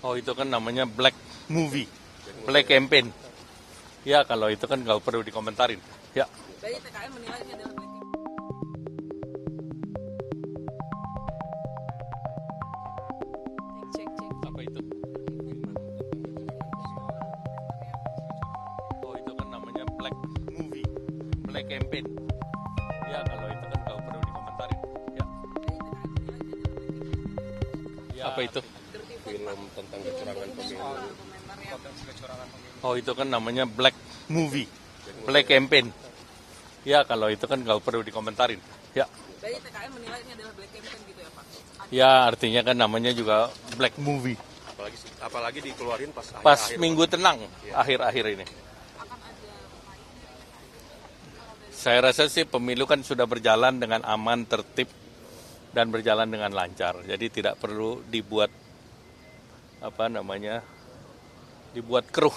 Oh, itu kan namanya black movie, black campaign. Ya, kalau itu kan nggak perlu dikomentarin. Ya. Jadi TKN menilai ini adalah black campaign. Cek. Apa itu? Oh, itu kan namanya black movie, black campaign. Ya, kalau itu kan nggak perlu dikomentarin. Ya. Ya. Apa itu? Film tentang kecurangan pemilu. Oh, itu kan namanya black movie, black campaign. Ya, kalau itu kan nggak perlu dikomentarin. Ya. Jadi TKN menilai ini adalah black campaign gitu ya Pak? Ya, artinya kan namanya juga black movie. Apalagi dikeluarin pas akhir-akhir. Minggu tenang, akhir-akhir ini. Akan ada Saya rasa sih pemilu kan sudah berjalan dengan aman, tertib, dan berjalan dengan lancar. Jadi tidak perlu dibuat dibuat keruh.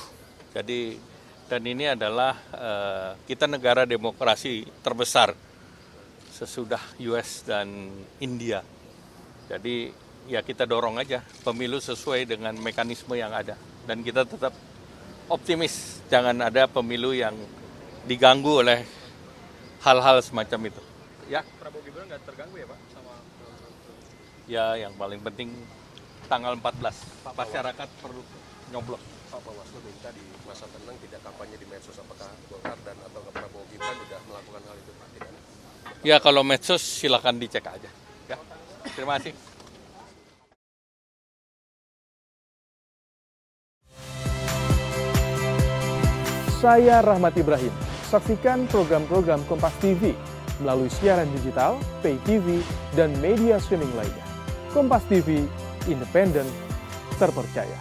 Jadi dan ini adalah kita negara demokrasi terbesar sesudah US dan India. Jadi ya kita dorong aja pemilu sesuai dengan mekanisme yang ada dan kita tetap optimis jangan ada pemilu yang diganggu oleh hal-hal semacam itu. Ya. Prabowo Gibran nggak terganggu ya Pak sama? Ya, yang paling penting tanggal 14 masyarakat perlu nyoblos. Pak Bawaslu minta di masa tenang tidak kampanye di medsos, apakah Golkar dan atau Prabowo Gibran sudah melakukan hal itu Pak? Tidak. Ya, kalau medsos silakan dicek aja. Ya. Terima kasih. Saya Rahmat Ibrahim. Saksikan program-program Kompas TV melalui siaran digital, pay TV, dan media streaming lainnya. Kompas TV, independen, terpercaya.